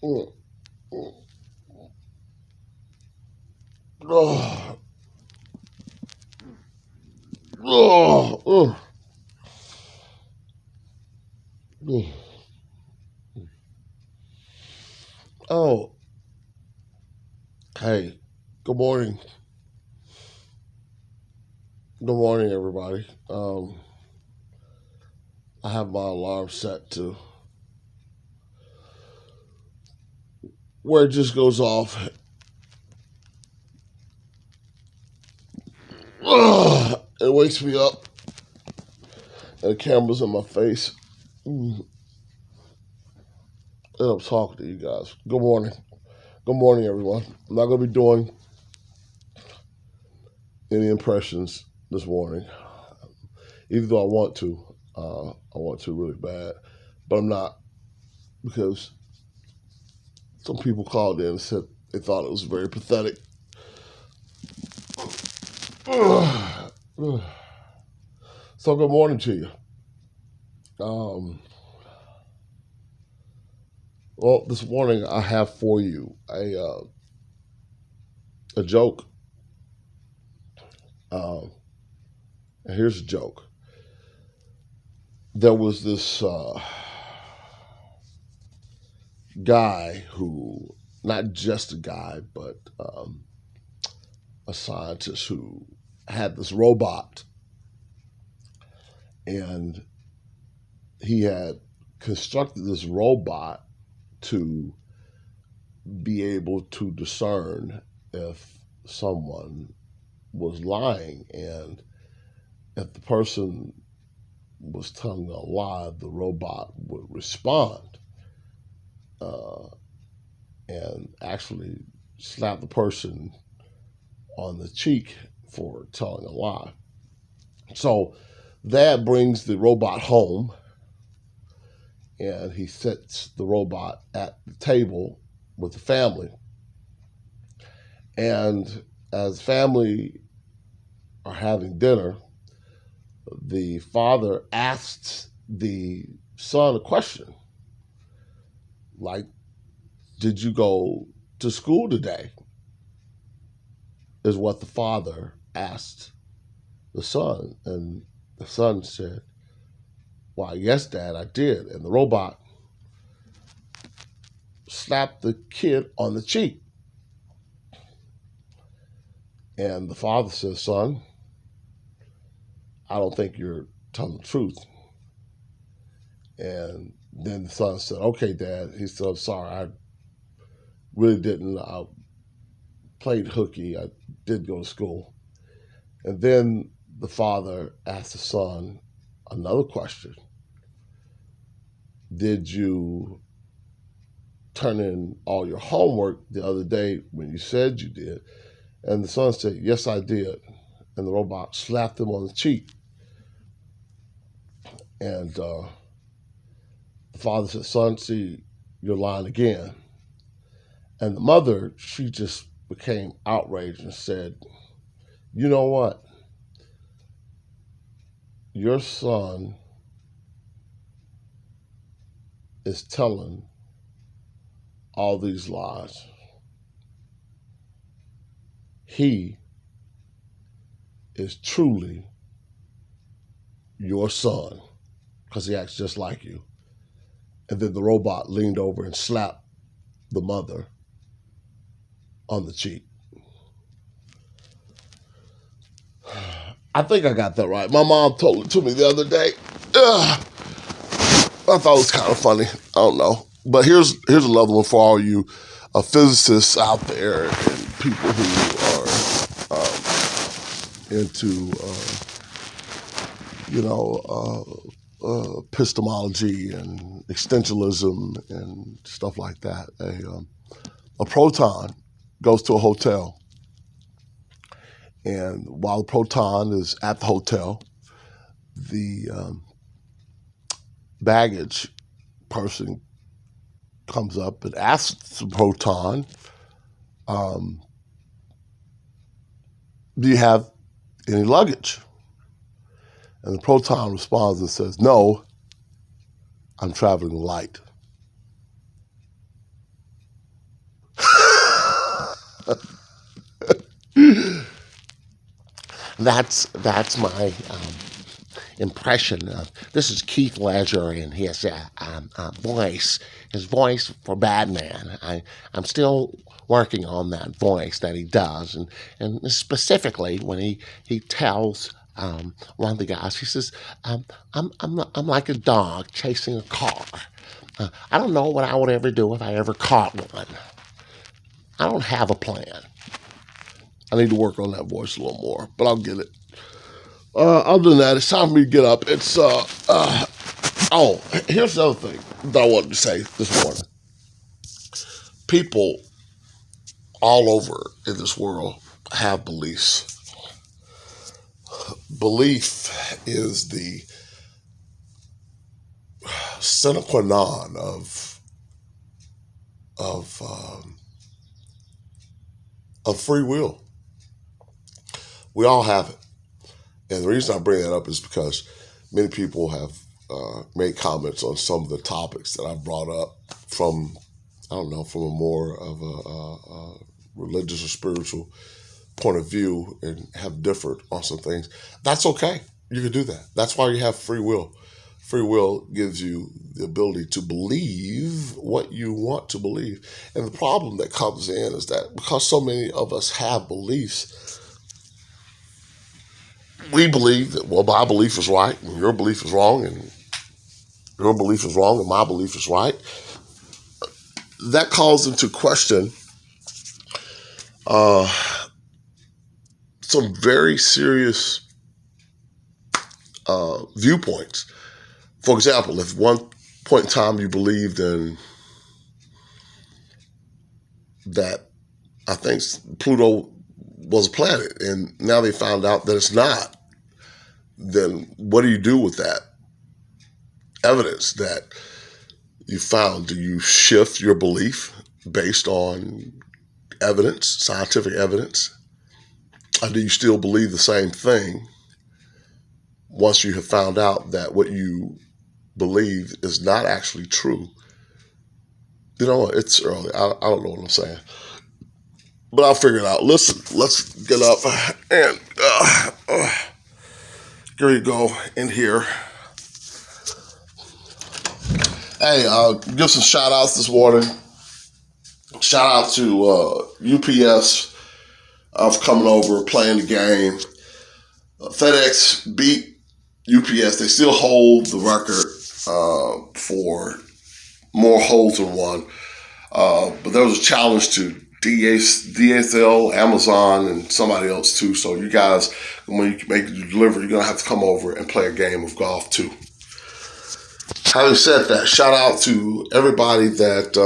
Mm, mm, oh, oh, mm. Oh, hey, good morning. Good morning, everybody. I have my alarm set to where it just goes off. It wakes me up, and the camera's in my face. And I'm talking to you guys. Good morning. Good morning, everyone. I'm not going to be doing any impressions this morning, even though I want to. I want to really bad, but I'm not because some people called in and said they thought it was very pathetic. So good morning to you. Um, well, this morning I have for you a joke. Um, and here's a joke. There was this guy who, not just a guy, but a scientist who had this robot, and he had constructed this robot to be able to discern if someone was lying, and if the person was telling a lie, the robot would respond uh, and actually slap the person on the cheek for telling a lie. So Dad brings the robot home, and he sets the robot at the table with the family. And as family are having dinner, the father asks the son a question like, "Did you go to school today?" Is what the father asked the son. And the son said, "Why, yes, Dad, I did." And the robot slapped the kid on the cheek. And the father says, "Son, I don't think you're telling the truth." And then the son said, "Okay, Dad." He said, "I'm sorry, I really didn't. I played hooky. I did go to school." And then the father asked the son another question. "Did you turn in all your homework the other day when you said you did?" And the son said, "Yes, I did." And the robot slapped him on the cheek. And the father said, "Son, see, you're lying again." And the mother, she just became outraged and said, "You know what? Your son is telling all these lies. He is truly your son because he acts just like you." And then the robot leaned over and slapped the mother on the cheek. I think I got that right. My mom told it to me the other day. Ugh, I thought it was kind of funny. I don't know. But here's another one for all you physicists out there and people who are into, epistemology and extensionism and stuff like that. A proton goes to a hotel, and while the proton is at the hotel, the baggage person comes up and asks the proton, um, "Do you have any luggage?" And the proton responds and says, "No, I'm traveling light." That's my impression of this is Keith Ledger and his voice, his voice for Batman. I'm still working on that voice that he does, and specifically when he tells one of the guys, he says, I'm like a dog chasing a car. I don't know what I would ever do if I ever caught one. I don't have a plan. I need to work on that voice a little more, but I'll get it. Other than that, it's time for me to get up. Oh, here's the other thing that I wanted to say this morning. People all over in this world have beliefs. Belief is the sine qua non of um, of free will. We all have it, and the reason I bring that up is because many people have made comments on some of the topics that I brought up from, I don't know, from a more of a religious or spiritual point of view, and have differed on some things. That's okay. You can do that. That's why you have free will. Free will gives you the ability to believe what you want to believe. And the problem that comes in is that because so many of us have beliefs, we believe that, well, my belief is right and your belief is wrong, and your belief is wrong and my belief is right. That calls into question some very serious viewpoints. For example, if one point in time you believed in that, I think Pluto was a planet, and now they found out that it's not, then what do you do with that evidence that you found? Do you shift your belief based on evidence, scientific evidence? Or do you still believe the same thing once you have found out that what you believe is not actually true? You know, it's early. I don't know what I'm saying, but I'll figure it out. Listen, let's get up and here you go in here. Hey, give some shout outs this morning. Shout out to UPS of coming over, playing the game. FedEx beat UPS. They still hold the record for more holds than one. But there was a challenge to DSL, Amazon, and somebody else too. So you guys, when you make the delivery, you're going to have to come over and play a game of golf too. Having said that, shout out to everybody that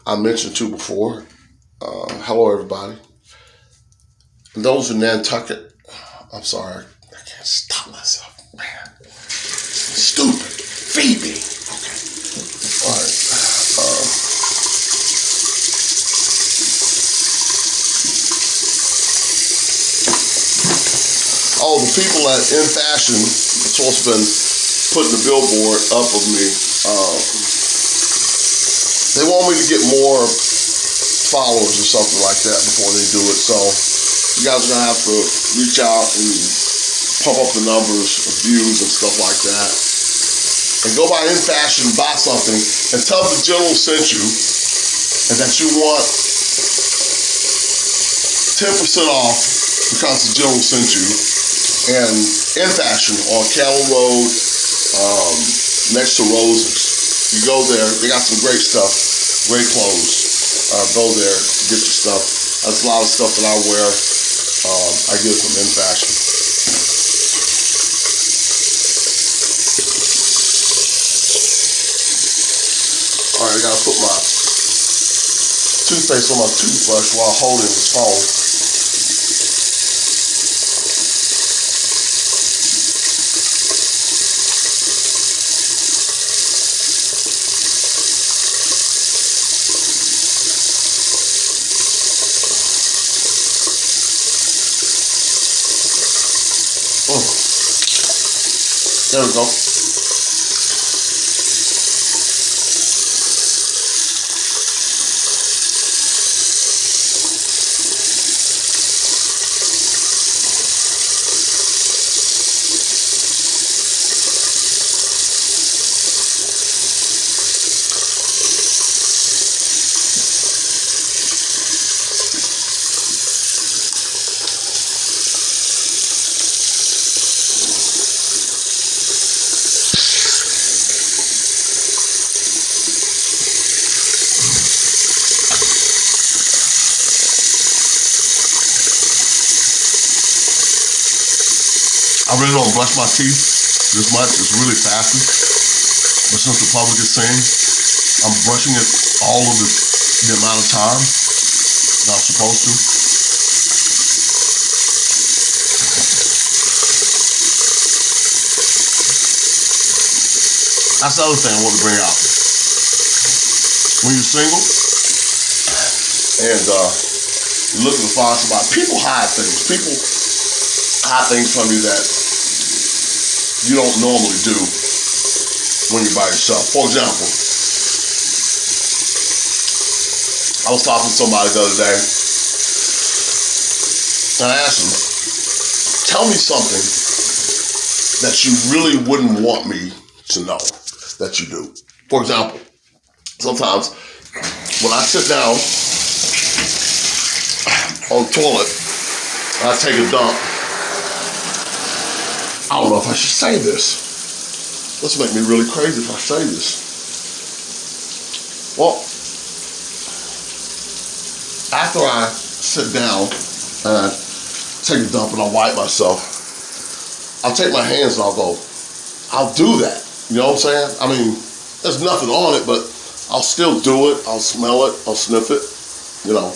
I mentioned to before. Hello, everybody. And those in Nantucket, I'm sorry, I can't stop myself, man. Stupid. Phoebe. Okay. All right. The people at In Fashion, supposed to have been putting the billboard up of me. They want me to get more followers or something like that before they do it. So you guys are going to have to reach out and pump up the numbers of views and stuff like that. And go by In Fashion, buy something, and tell the general sent you, and that you want 10% off because the general sent you. And In Fashion on Cattle Road, next to Roses. You go there, they got some great stuff, great clothes. Go there, get your stuff. That's a lot of stuff that I wear. I get from In Fashion. All right, I gotta put my toothpaste on my toothbrush while holding this phone. There we go. I really don't brush my teeth this much. It's really fasting. But since the public is saying, I'm brushing it all of the amount of time that I'm supposed to. That's the other thing I want to bring out. When you're single and you're looking to find somebody, people hide things. People hide things from you that you don't normally do when you're by yourself. For example, I was talking to somebody the other day, and I asked them, tell me something that you really wouldn't want me to know that you do. For example, sometimes when I sit down on the toilet and I take a dump, I don't know if I should say this. This make me really crazy if I say this. Well, after I sit down and I take a dump and I wipe myself, I'll take my hands and I'll do that. You know what I'm saying? I mean, there's nothing on it, but I'll still do it. I'll smell it. I'll sniff it, you know.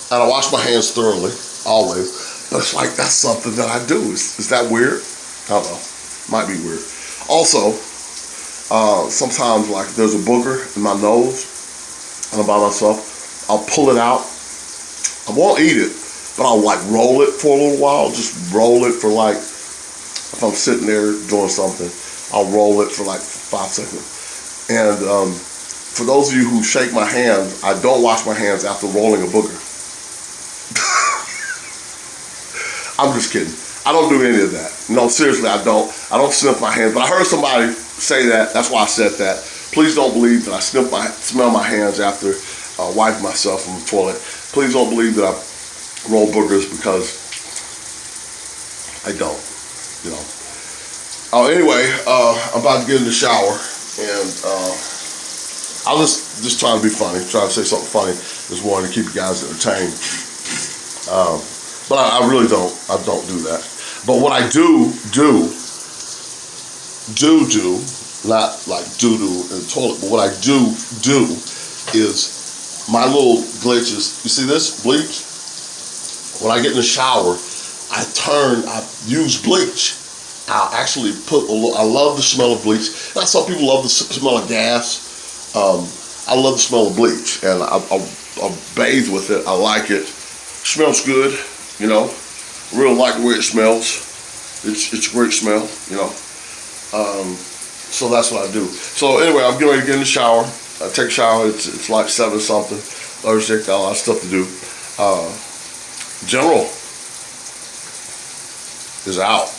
And I wash my hands thoroughly, always. But it's like, that's something that I do. Is that weird? I don't know. Might be weird. Also, sometimes like there's a booger in my nose and I'm by myself, I'll pull it out. I won't eat it, but I'll like roll it for a little while. Just roll it for like, if I'm sitting there doing something, I'll roll it for like 5 seconds. And for those of you who shake my hand, I don't wash my hands after rolling a booger. I'm just kidding. I don't do any of that. No, seriously, I don't. I don't sniff my hands. But I heard somebody say that. That's why I said that. Please don't believe that I smell my hands after wiping myself from the toilet. Please don't believe that I roll boogers, because I don't. You know. Anyway, I'm about to get in the shower, and I'll just try to be funny. Try to say something funny this morning to keep you guys entertained. But I really don't. I don't do that. But what I do, not like doo-doo in the toilet, but what I do is my little glitches. You see this bleach? When I get in the shower, I use bleach. I'll actually I love the smell of bleach. Now, some people love the smell of gas. I love the smell of bleach, and I'll bathe with it. I like it. Smells good, you know. Really like the way it smells. It's a great smell, you know. So that's what I do. So anyway, I'm getting ready to get in the shower. I take a shower. It's like 7 something. Thursday, got a lot of stuff to do. General is out.